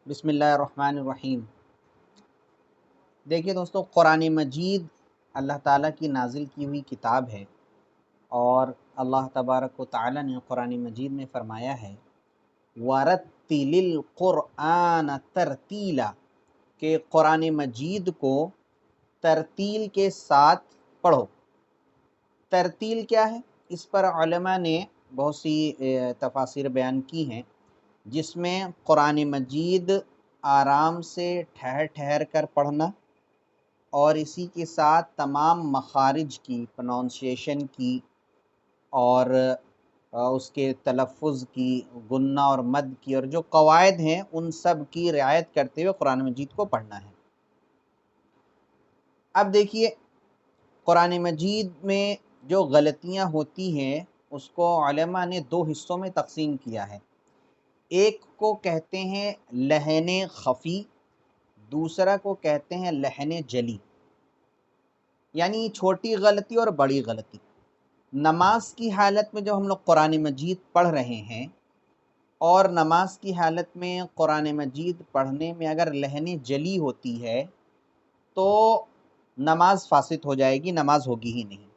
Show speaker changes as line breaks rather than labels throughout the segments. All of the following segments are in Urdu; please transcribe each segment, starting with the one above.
بسم اللہ الرحمن الرحیم۔ دیکھیے دوستو، قرآن مجید اللہ تعالیٰ کی نازل کی ہوئی کتاب ہے، اور اللہ تبارک و تعالیٰ نے قرآن مجید میں فرمایا ہے وَرَتِّلِ الْقُرْآنَ تَرْتِیلًا، کہ قرآن مجید کو ترتیل کے ساتھ پڑھو۔ ترتیل کیا ہے؟ اس پر علماء نے بہت سی تفاسیر بیان کی ہیں، جس میں قرآن مجید آرام سے ٹھہر ٹھہر کر پڑھنا، اور اسی کے ساتھ تمام مخارج کی، پروننسیشن کی، اور اس کے تلفظ کی، غنہ اور مد کی، اور جو قواعد ہیں ان سب کی رعایت کرتے ہوئے قرآن مجید کو پڑھنا ہے۔ اب دیکھیے، قرآن مجید میں جو غلطیاں ہوتی ہیں اس کو علماء نے دو حصوں میں تقسیم کیا ہے۔ ایک کو کہتے ہیں لحن خفی، دوسرا کو کہتے ہیں لحن جلی، یعنی چھوٹی غلطی اور بڑی غلطی۔ نماز کی حالت میں جب ہم لوگ قرآن مجید پڑھ رہے ہیں، اور نماز کی حالت میں قرآن مجید پڑھنے میں اگر لحن جلی ہوتی ہے تو نماز فاسد ہو جائے گی، نماز ہوگی ہی نہیں۔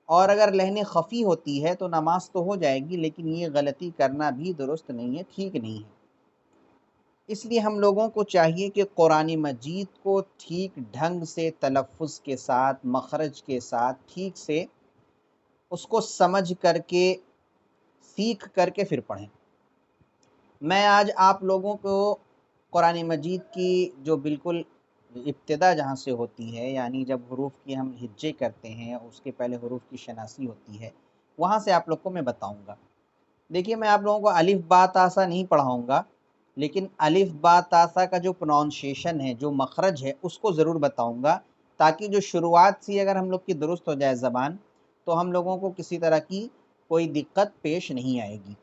اور اگر لحن خفی ہوتی ہے تو نماز تو ہو جائے گی، لیکن یہ غلطی کرنا بھی درست نہیں ہے، ٹھیک نہیں ہے۔ اس لیے ہم لوگوں کو چاہیے کہ قرآن مجید کو ٹھیک ڈھنگ سے تلفظ کے ساتھ، مخرج کے ساتھ ٹھیک سے اس کو سمجھ کر کے، سیکھ کر کے پھر پڑھیں۔ میں آج آپ لوگوں کو قرآن مجید کی جو بالکل ابتدا جہاں سے ہوتی ہے، یعنی جب حروف کی ہم ہجے کرتے ہیں، اس کے پہلے حروف کی شناسی ہوتی ہے، وہاں سے آپ لوگ کو میں بتاؤں گا۔ دیکھیے، میں آپ لوگوں کو الف با تا سا نہیں پڑھاؤں گا، لیکن الف با تا سا کا جو پروننسیشن ہے، جو مخرج ہے، اس کو ضرور بتاؤں گا، تاکہ جو شروعات سے اگر ہم لوگ کی درست ہو جائے زبان، تو ہم لوگوں کو کسی طرح کی کوئی دقت پیش نہیں آئے گی۔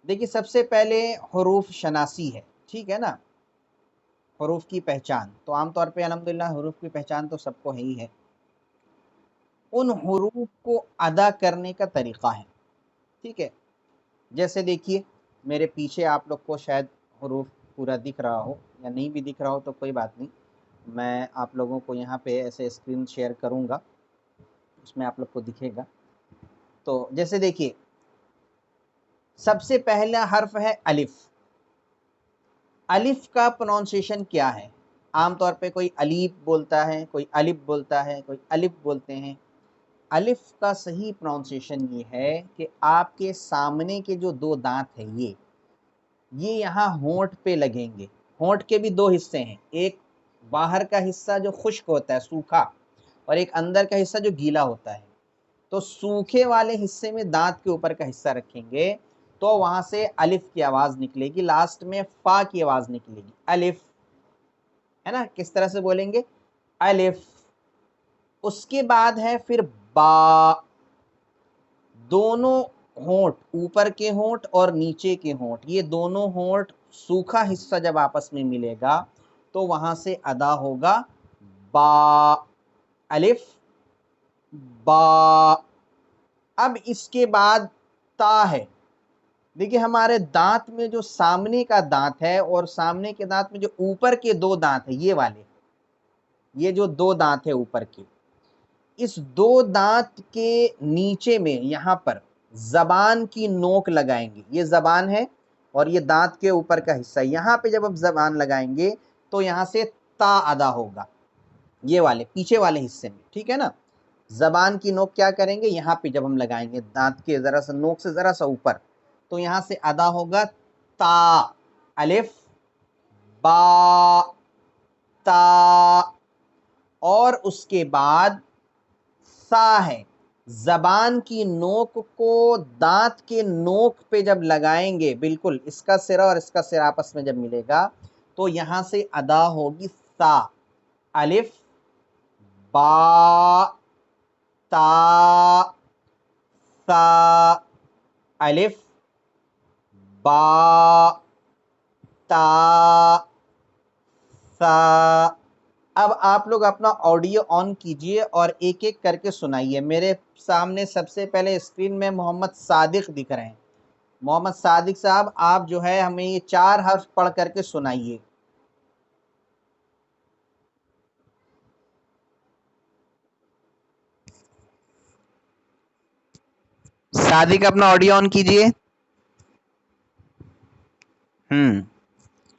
دیکھیے، سب سے پہلے حروف شناسی ہے، ٹھیک ہے نا، حروف کی پہچان۔ تو عام طور پہ الحمدللہ حروف کی پہچان تو سب کو ہی ہے۔ ان حروف کو ادا کرنے کا طریقہ ہے، ٹھیک ہے۔ جیسے دیکھیے، میرے پیچھے آپ لوگ کو شاید حروف پورا دکھ رہا ہو، یا نہیں بھی دکھ رہا ہو تو کوئی بات نہیں، میں آپ لوگوں کو یہاں پہ ایسے اسکرین شیئر کروں گا، اس میں آپ لوگ کو دکھے گا۔ تو جیسے دیکھیے، سب سے پہلا حرف ہے الف۔ الف کا پروننسیشن کیا ہے؟ عام طور پہ کوئی الیف بولتا ہے، کوئی الف بولتا ہے، کوئی الف بولتے ہیں۔ الف کا صحیح پروننسیشن یہ ہے کہ آپ کے سامنے کے جو دو دانت ہیں، یہ یہاں ہونٹ پہ لگیں گے۔ ہونٹ کے بھی دو حصے ہیں، ایک باہر کا حصہ جو خشک ہوتا ہے، سوکھا، اور ایک اندر کا حصہ جو گیلا ہوتا ہے۔ تو سوکھے والے حصے میں دانت کے اوپر کا حصہ رکھیں گے تو وہاں سے الف کی آواز نکلے گی، لاسٹ میں فا کی آواز نکلے گی، الف، ہے نا۔ کس طرح سے بولیں گے؟ الف۔ اس کے بعد ہے پھر با۔ دونوں ہونٹ، اوپر کے ہونٹ اور نیچے کے ہونٹ، یہ دونوں ہونٹ سوکھا حصہ جب آپس میں ملے گا تو وہاں سے ادا ہوگا با، الف، با۔ اب اس کے بعد تا ہے۔ دیکھیے، ہمارے دانت میں جو سامنے کا دانت ہے اور سامنے کے دانت میں جو اوپر کے دو دانت ہیں، یہ والے، یہ جو دو دانت ہیں اوپر کے، اس دو دانت کے نیچے میں یہاں پر زبان کی نوک لگائیں گے۔ یہ زبان ہے اور یہ دانت کے اوپر کا حصہ، یہاں پہ جب آپ زبان لگائیں گے تو یہاں سے تا ادا ہوگا، یہ والے پیچھے والے حصے میں، ٹھیک ہے نا۔ زبان کی نوک کیا کریں گے؟ یہاں پہ جب ہم لگائیں گے دانت کے ذرا سا نوک سے ذرا سا اوپر، تو یہاں سے ادا ہوگا تا، الف، با، تا۔ اور اس کے بعد سا ہے۔ زبان کی نوک کو دانت کے نوک پہ جب لگائیں گے، بالکل اس کا سرا اور اس کا سرا آپس میں جب ملے گا تو یہاں سے ادا ہوگی سا، الف، با، تا، سا، الف، با، تا، سا۔ اب آپ لوگ اپنا آڈیو آن کیجئے اور ایک ایک کر کے سنائیے۔ میرے سامنے سب سے پہلے اسکرین میں محمد صادق دکھ رہے ہیں، محمد صادق صاحب آپ جو ہے ہمیں یہ 4 حرف پڑھ کر کے سنائیے. صادق اپنا آڈیو آن کیجئے.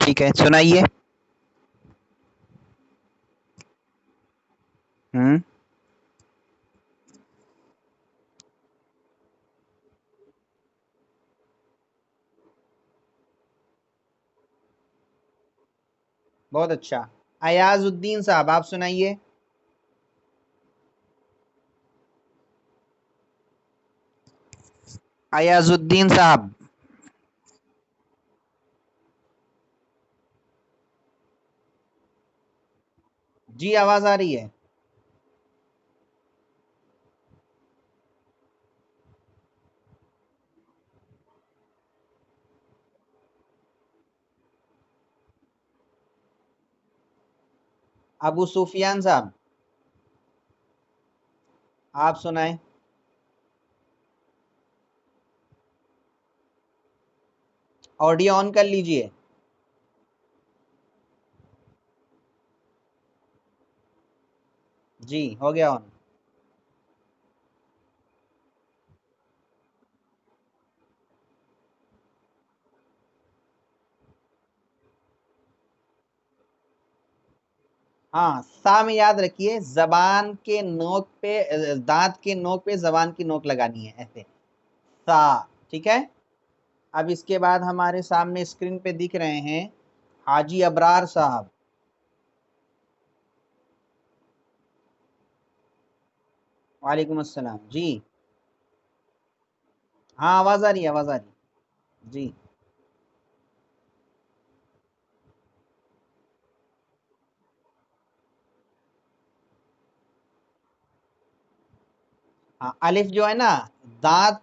ٹھیک ہے سنائیے. بہت اچھا. ایاز الدین صاحب آپ سنائیے. ایاز الدین صاحب. جی آواز آ رہی ہے. ابو سفیان صاحب آپ سنائیں. آڈیو آن کر لیجئے. جی ہو گیا آن. ہاں سا میں یاد رکھیے زبان کے نوک پہ دانت کے نوک پہ زبان کی نوک لگانی ہے ایسے سا. ٹھیک ہے. اب اس کے بعد ہمارے سامنے اسکرین پہ دکھ رہے ہیں حاجی ابرار صاحب. وعلیکم السلام. جی ہاں آواز آ رہی ہے آواز آ رہی ہے. جی ہاں الف جو ہے نا دانت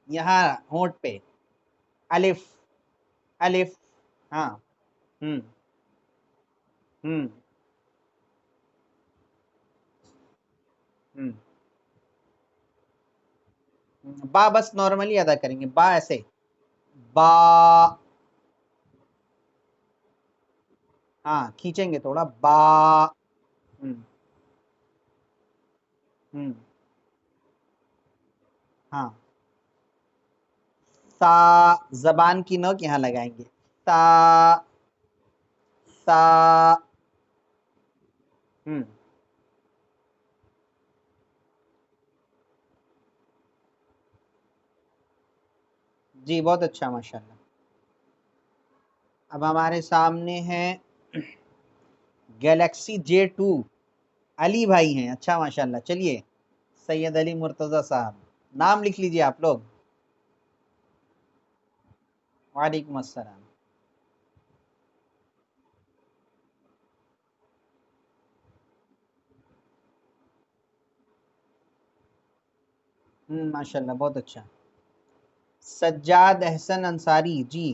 یہاں ہونٹ پہ الف الف. ہاں ہوں ہوں ہوں. با بس نارملی ادا کریں گے با ایسے با. ہاں کھینچیں گے تھوڑا با. ہوں ہوں. ہاں سا زبان کی نوک یہاں لگائیں گے سا سا. ہوں. جی بہت اچھا ماشاء اللہ. اب ہمارے سامنے ہے گیلیکسی J2 علی بھائی ہیں. اچھا ماشاء اللہ. چلیے سید علی مرتضی صاحب نام لکھ لیجئے آپ لوگ. وعلیکم السلام. ماشاء اللہ بہت اچھا. سجاد احسن انصاری. جی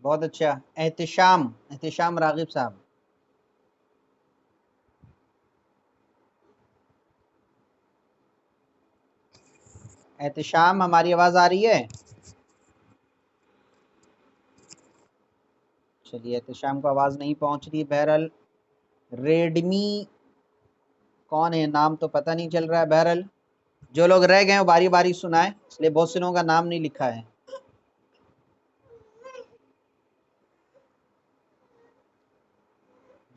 بہت اچھا. احتشام احتشام راغب صاحب. احتشام ہماری آواز آ رہی ہے. چلیے احتشام کو آواز نہیں پہنچ رہی. بہرحال ریڈمی کون ہے نام تو پتہ نہیں چل رہا ہے. بہرحال جو لوگ رہ گئے ہیں وہ باری باری سنائیں اس لیے بہت سے لوگوں کا نام نہیں لکھا ہے.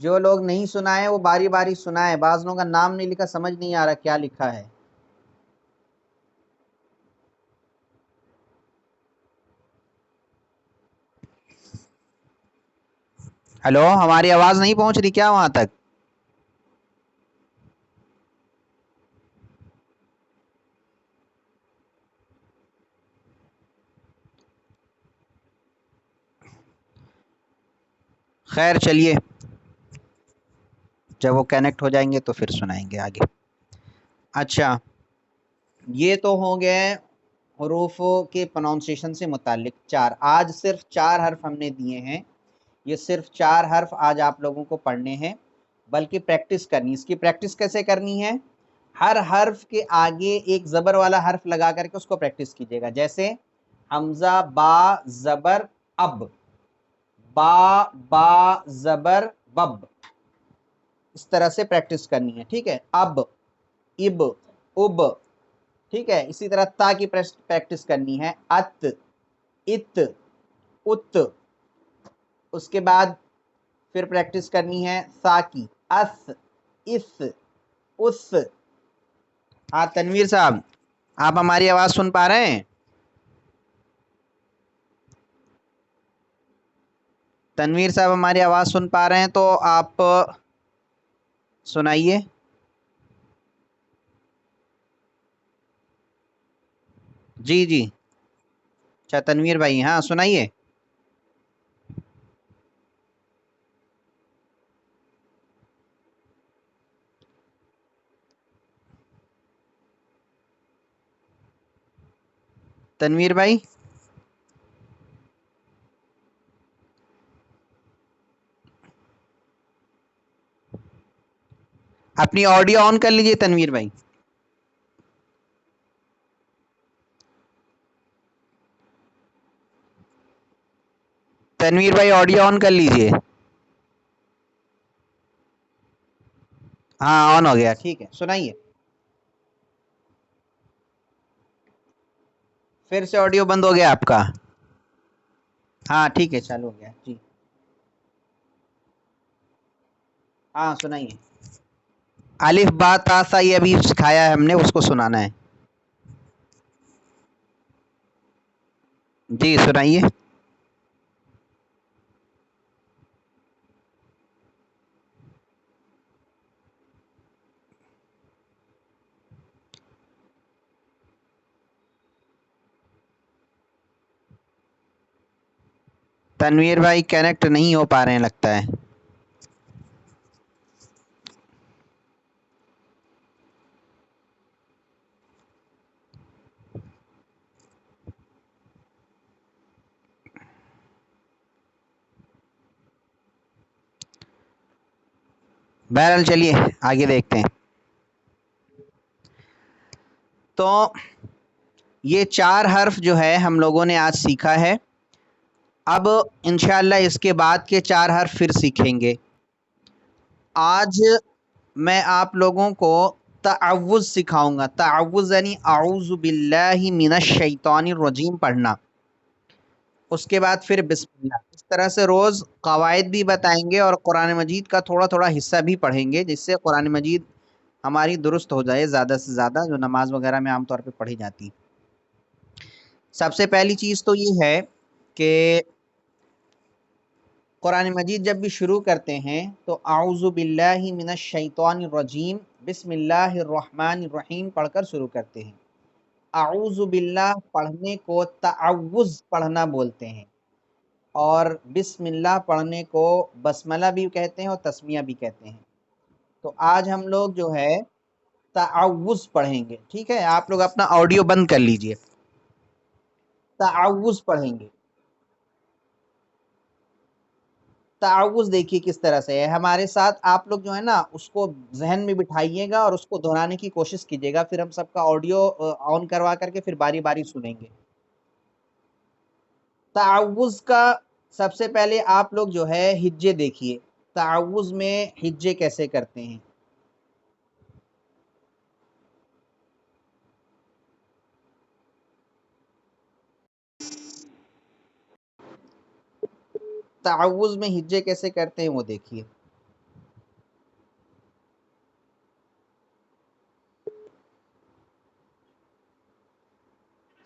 جو لوگ نہیں سنائے وہ باری باری سنائے. بعض لوگوں کا نام نہیں لکھا سمجھ نہیں آ رہا کیا لکھا ہے. ہلو ہماری آواز نہیں پہنچ رہی کیا وہاں تک. خیر چلیے جب وہ کنیکٹ ہو جائیں گے تو پھر سنائیں گے آگے. اچھا یہ تو ہو گئے حروف کے پروننسیشن سے متعلق 4. آج صرف 4 حرف ہم نے دیے ہیں. یہ صرف 4 حرف آج آپ لوگوں کو پڑھنے ہیں، بلکہ پریکٹس کرنی. اس کی پریکٹس کیسے کرنی ہے؟ ہر حرف کے آگے ایک زبر والا حرف لگا کر کے اس کو پریکٹس کیجیے گا. جیسے حمزہ با زبر اب، با زبر بب، اس طرح سے پریکٹس کرنی ہے. ٹھیک ہے، اب، اب، اب. ٹھیک ہے، اسی طرح تا کی پریکٹس کرنی ہے، ات، ات، ات. اس کے بعد پھر پریکٹس کرنی ہے سا کی، اس، اس، اس. ہاں تنویر صاحب، آپ ہماری آواز سن پا رہے ہیں؟ تنویر صاحب ہماری آواز سن پا رہے ہیں تو آپ سنائیے. جی جی، اچھا تنویر بھائی، ہاں سنائیے. تنویر بھائی، اپنی آڈیو آن کر لیجئے تنویر بھائی. تنویر بھائی آڈیو آن کر لیجئے. ہاں آن ہو گیا، ٹھیک ہے سنائیے. پھر سے آڈیو بند ہو گیا آپ کا. ہاں ٹھیک ہے، چالو ہو گیا جی. ہاں سنائیے. الف با تا سا یہ ابھی سکھایا ہے ہم نے، اس کو سنانا ہے. جی سنائیے. تنویر بھائی کنیکٹ نہیں ہو پا رہے ہیں لگتا ہے. بہرحال چلیے آگے دیکھتے ہیں. تو یہ 4 حرف جو ہے ہم لوگوں نے آج سیکھا ہے. اب انشاءاللہ اس کے بعد کے 4 حرف پھر سیکھیں گے. آج میں آپ لوگوں کو تعوذ سکھاؤں گا. تعوذ یعنی اعوذ باللہ من الشیطان الرجیم پڑھنا. اس کے بعد پھر بسم اللہ. اس طرح سے روز قواعد بھی بتائیں گے اور قرآن مجید کا تھوڑا تھوڑا حصہ بھی پڑھیں گے، جس سے قرآن مجید ہماری درست ہو جائے زیادہ سے زیادہ، جو نماز وغیرہ میں عام طور پہ پڑھی جاتی. سب سے پہلی چیز تو یہ ہے کہ قرآن مجید جب بھی شروع کرتے ہیں تو اعوذ باللہ من الشیطان الرجیم بسم اللہ الرحمن الرحیم پڑھ کر شروع کرتے ہیں. اعوذ باللہ پڑھنے کو تعوذ پڑھنا بولتے ہیں، اور بسم اللہ پڑھنے کو بسملہ بھی کہتے ہیں اور تسمیہ بھی کہتے ہیں. تو آج ہم لوگ جو ہے تعوذ پڑھیں گے. ٹھیک ہے، آپ لوگ اپنا آڈیو بند کر لیجئے. تعوذ پڑھیں گے. تعوذ دیکھیے کس طرح سے ہے. ہمارے ساتھ آپ لوگ جو ہے نا اس کو ذہن میں بٹھائیے گا اور اس کو دہرانے کی کوشش کیجیے گا. پھر ہم سب کا آڈیو آن کروا کر کے پھر باری باری سنیں گے. تعوذ کا سب سے پہلے آپ لوگ جو ہے ہجے دیکھیے. تعوذ میں ہجے کیسے کرتے ہیں. تعوذ میں ہجے کیسے کرتے ہیں وہ دیکھیے.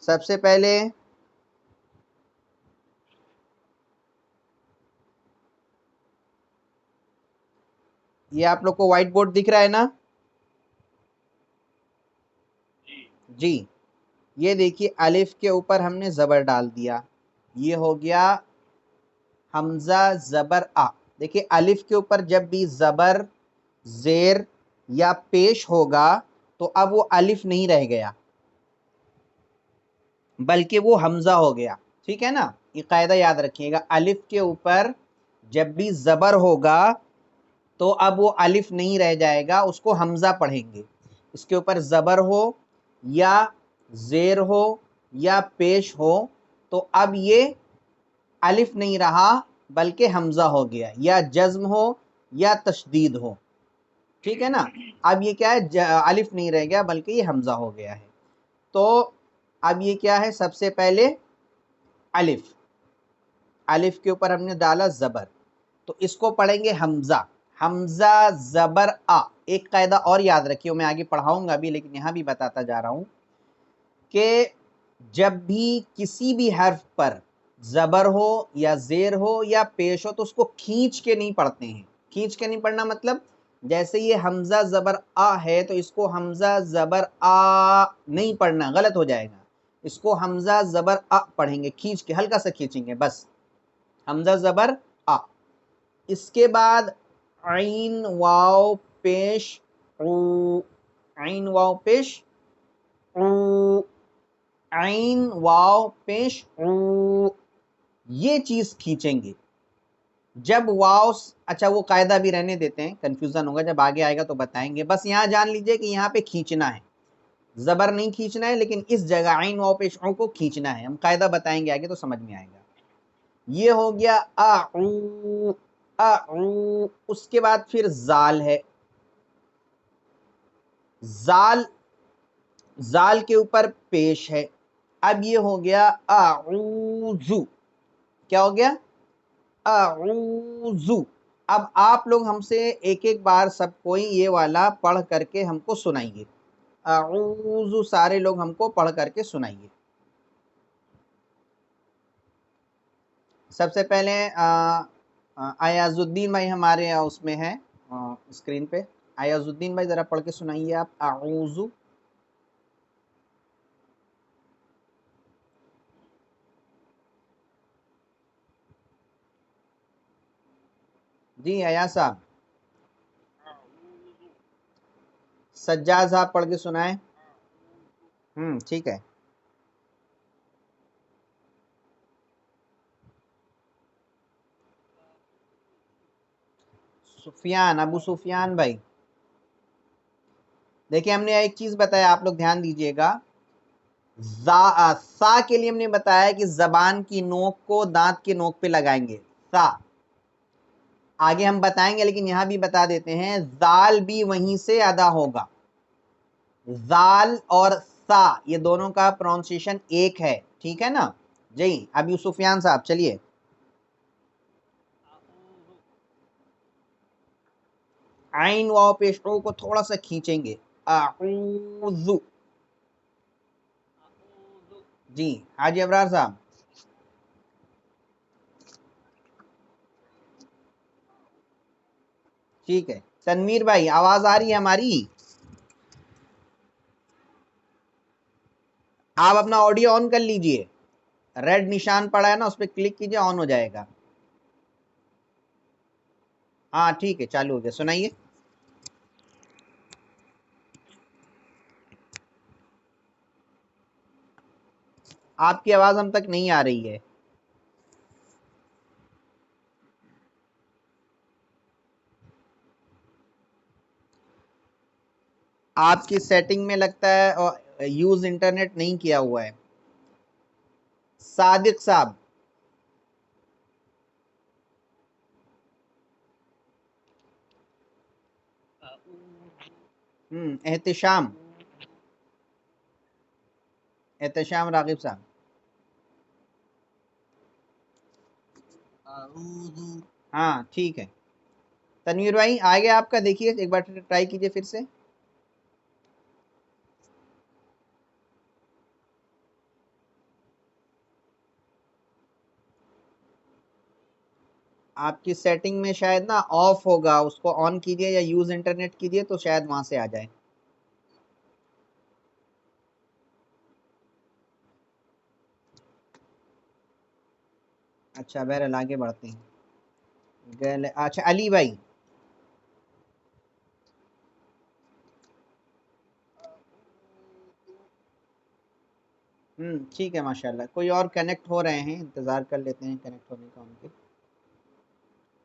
سب سے پہلے یہ آپ لوگ کو وائٹ بورڈ دکھ رہا ہے نا؟ جی، یہ دیکھیے الف کے اوپر ہم نے زبر ڈال دیا. یہ ہو گیا حمزہ زبر آ. دیکھیے الف کے اوپر جب بھی زبر، زیر یا پیش ہوگا تو اب وہ الف نہیں رہ گیا بلکہ وہ حمزہ ہو گیا. ٹھیک ہے نا، یہ قاعدہ یاد رکھیے گا. الف کے اوپر جب بھی زبر ہوگا تو اب وہ الف نہیں رہ جائے گا، اس کو حمزہ پڑھیں گے. اس کے اوپر زبر ہو یا زیر ہو یا پیش ہو تو اب یہ الف نہیں رہا بلکہ حمزہ ہو گیا، یا جزم ہو یا تشدید ہو. ٹھیک ہے نا؟ اب یہ کیا ہے، الف نہیں رہ گیا بلکہ یہ حمزہ ہو گیا ہے. تو اب یہ کیا ہے، سب سے پہلے الف، الف کے اوپر ہم نے ڈالا زبر، تو اس کو پڑھیں گے حمزہ. حمزہ زبر آ. ایک قاعدہ اور یاد رکھیے، میں آگے پڑھاؤں گا بھی لیکن یہاں بھی بتاتا جا رہا ہوں کہ جب بھی کسی بھی حرف پر زبر ہو یا زیر ہو یا پیش ہو تو اس کو کھینچ کے نہیں پڑھتے ہیں. کھینچ کے نہیں پڑھنا مطلب جیسے یہ حمزہ زبر آ ہے تو اس کو حمزہ زبر آ نہیں پڑھنا، غلط ہو جائے گا. اس کو حمزہ زبر آ پڑھیں گے، کھینچ کے، ہلکا سا کھینچیں گے بس. حمزہ زبر آ. اس کے بعد عین واو پیش او، عین واو پیش او، عین واو پیش او، یہ چیز کھینچیں گے. جب واو، اچھا وہ قاعدہ بھی رہنے دیتے ہیں، کنفیوژن ہوگا، جب آگے آئے گا تو بتائیں گے. بس یہاں جان لیجئے کہ یہاں پہ کھینچنا ہے، زبر نہیں کھینچنا ہے، لیکن اس جگہ عین واو پیش او کو کھینچنا ہے. ہم قاعدہ بتائیں گے آگے تو سمجھ میں آئے گا. یہ ہو گیا اعو، اعو. اس کے بعد پھر زال ہے. زال، زال کے اوپر پیش ہے. اب یہ ہو گیا اعوذو. کیا ہو گیا؟ اعوذو. اب آپ لوگ ہم سے ایک ایک بار سب کوئی یہ والا پڑھ کر کے ہم کو سنائیے. اعوذو، سارے لوگ ہم کو پڑھ کر کے سنائیے. سب سے پہلے ایاز الدین بھائی ہمارے اس میں ہے اسکرین پہ. ایاز الدین بھائی ذرا پڑھ کے سنائیے آپ اعوذ. جی ایاز صاحب. سجاد صاحب پڑھ کے سنائیں. ٹھیک ہے. سفیان، ابو سفیان بھائی دیکھیں، ہم نے ایک چیز بتایا، آپ لوگ دھیان دیجئے گا. سا کے لیے ہم نے بتایا کہ زبان کی نوک کو دانت کے نوک پہ لگائیں گے، سا. آگے ہم بتائیں گے لیکن یہاں بھی بتا دیتے ہیں، زال بھی وہیں سے ادا ہوگا. زال اور سا یہ دونوں کا پروننسیشن ایک ہے. ٹھیک ہے نا جی؟ اب یوسفیان صاحب چلیے. عین واو پیش او کو تھوڑا سا کھینچیں گے، اعوذ. جی حاجی ابرار صاحب. ٹھیک ہے. تنویر بھائی آواز آ رہی ہے ہماری؟ آپ اپنا آڈیو آن کر لیجئے، ریڈ نشان پڑا ہے نا، اس پہ کلک کیجئے، آن ہو جائے گا. ہاں ٹھیک ہے، چالو ہو گیا. سنائیے. آپ کی آواز ہم تک نہیں آ رہی ہے. آپ کی سیٹنگ میں لگتا ہے یوز انٹرنیٹ نہیں کیا ہوا ہے. صادق صاحب. احتشام، احتشام راغب صاحب. ہاں ٹھیک ہے. تنویر بھائی آگے آپ کا دیکھیے، ایک بار ٹرائی کیجئے پھر سے. آپ کی سیٹنگ میں شاید نا آف ہوگا، اس کو آن کیجئے یا یوز انٹرنیٹ کیجئے تو شاید وہاں سے آ جائے. اچھا بہرحال آگے بڑھتے ہیں. اچھا علی بھائی. ٹھیک ہے ماشاءاللہ. کوئی اور کنیکٹ ہو رہے ہیں، انتظار کر لیتے ہیں کنیکٹ ہونے کا ان کے.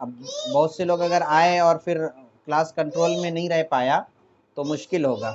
اب بہت سے لوگ اگر آئے اور پھر کلاس کنٹرول میں نہیں رہ پایا تو مشکل ہوگا.